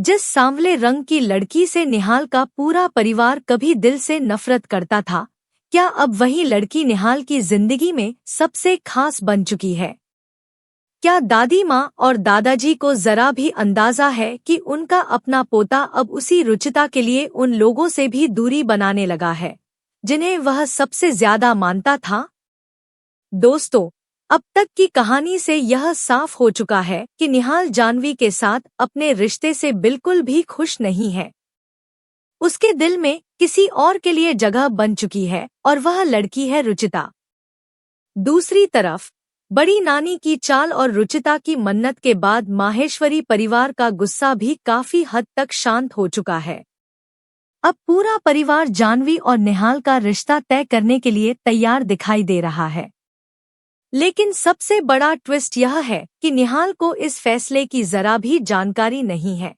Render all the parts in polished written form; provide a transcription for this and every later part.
जिस सांवले रंग की लड़की से निहाल का पूरा परिवार कभी दिल से नफरत करता था, क्या अब वही लड़की निहाल की जिंदगी में सबसे खास बन चुकी है? क्या दादी माँ और दादाजी को जरा भी अंदाजा है कि उनका अपना पोता अब उसी रुचिता के लिए उन लोगों से भी दूरी बनाने लगा है जिन्हें वह सबसे ज्यादा मानता था? दोस्तों, अब तक की कहानी से यह साफ हो चुका है कि निहाल जाह्नवी के साथ अपने रिश्ते से बिल्कुल भी खुश नहीं है। उसके दिल में किसी और के लिए जगह बन चुकी है और वह लड़की है रुचिता। दूसरी तरफ बड़ी नानी की चाल और रुचिता की मन्नत के बाद माहेश्वरी परिवार का गुस्सा भी काफी हद तक शांत हो चुका है। अब पूरा परिवार जाह्नवी और निहाल का रिश्ता तय करने के लिए तैयार दिखाई दे रहा है। लेकिन सबसे बड़ा ट्विस्ट यह है कि निहाल को इस फैसले की जरा भी जानकारी नहीं है।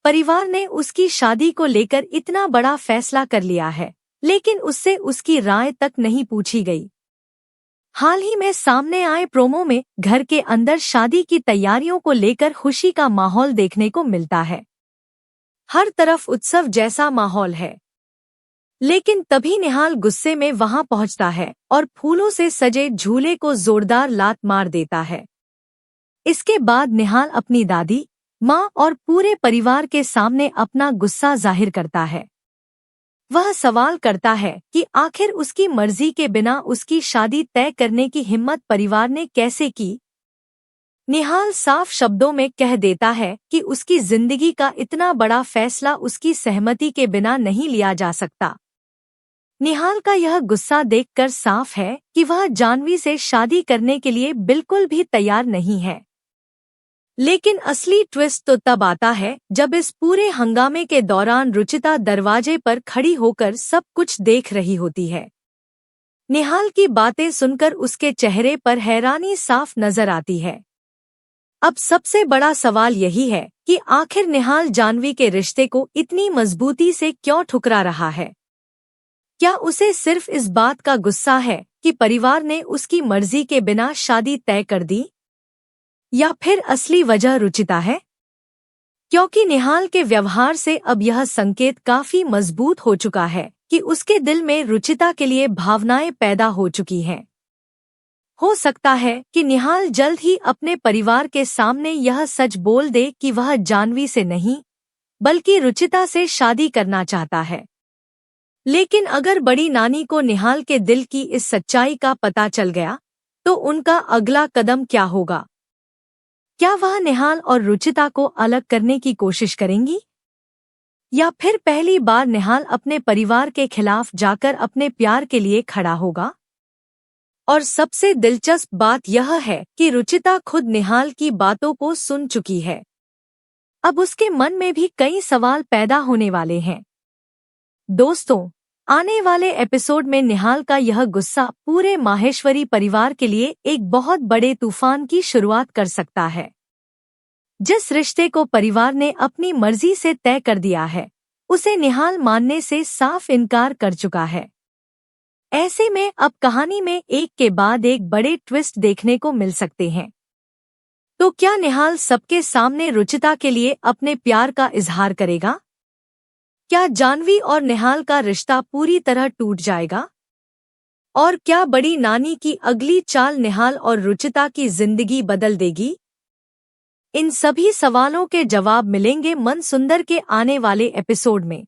परिवार ने उसकी शादी को लेकर इतना बड़ा फैसला कर लिया है, लेकिन उससे उसकी राय तक नहीं पूछी गई। हाल ही में सामने आए प्रोमो में घर के अंदर शादी की तैयारियों को लेकर खुशी का माहौल देखने को मिलता है। हर तरफ उत्सव जैसा माहौल है। लेकिन तभी निहाल गुस्से में वहां पहुंचता है और फूलों से सजे झूले को जोरदार लात मार देता है। इसके बाद निहाल अपनी दादी, माँ और पूरे परिवार के सामने अपना गुस्सा जाहिर करता है। वह सवाल करता है कि आखिर उसकी मर्जी के बिना उसकी शादी तय करने की हिम्मत परिवार ने कैसे की। निहाल साफ शब्दों में कह देता है कि उसकी जिंदगी का इतना बड़ा फैसला उसकी सहमति के बिना नहीं लिया जा सकता। निहाल का यह गुस्सा देखकर साफ है कि वह जाह्नवी से शादी करने के लिए बिल्कुल भी तैयार नहीं है। लेकिन असली ट्विस्ट तो तब आता है जब इस पूरे हंगामे के दौरान रुचिता दरवाजे पर खड़ी होकर सब कुछ देख रही होती है। निहाल की बातें सुनकर उसके चेहरे पर हैरानी साफ नजर आती है। अब सबसे बड़ा सवाल यही है कि आखिर निहाल जाह्नवी के रिश्ते को इतनी मजबूती से क्यों ठुकरा रहा है? क्या उसे सिर्फ इस बात का गुस्सा है कि परिवार ने उसकी मर्जी के बिना शादी तय कर दी? या फिर असली वजह रुचिता है? क्योंकि निहाल के व्यवहार से अब यह संकेत काफी मजबूत हो चुका है कि उसके दिल में रुचिता के लिए भावनाएं पैदा हो चुकी हैं। हो सकता है कि निहाल जल्द ही अपने परिवार के सामने यह सच बोल दे कि वह जाह्नवी से नहीं, बल्कि रुचिता से शादी करना चाहता है। लेकिन अगर बड़ी नानी को निहाल के दिल की इस सच्चाई का पता चल गया, तो उनका अगला कदम क्या होगा? क्या वह निहाल और रुचिता को अलग करने की कोशिश करेंगी? या फिर पहली बार निहाल अपने परिवार के खिलाफ जाकर अपने प्यार के लिए खड़ा होगा? और सबसे दिलचस्प बात यह है कि रुचिता खुद निहाल की बातों को सुन चुकी है। अब उसके मन में भी कई सवाल पैदा होने वाले हैं। दोस्तों, आने वाले एपिसोड में निहाल का यह गुस्सा पूरे माहेश्वरी परिवार के लिए एक बहुत बड़े तूफान की शुरुआत कर सकता है। जिस रिश्ते को परिवार ने अपनी मर्जी से तय कर दिया है, उसे निहाल मानने से साफ इनकार कर चुका है। ऐसे में अब कहानी में एक के बाद एक बड़े ट्विस्ट देखने को मिल सकते हैं। तो क्या निहाल सबके सामने रुचिता के लिए अपने प्यार का इजहार करेगा? क्या जाह्नवी और निहाल का रिश्ता पूरी तरह टूट जाएगा? और क्या बड़ी नानी की अगली चाल निहाल और रुचिता की जिंदगी बदल देगी? इन सभी सवालों के जवाब मिलेंगे मनसुंदर के आने वाले एपिसोड में।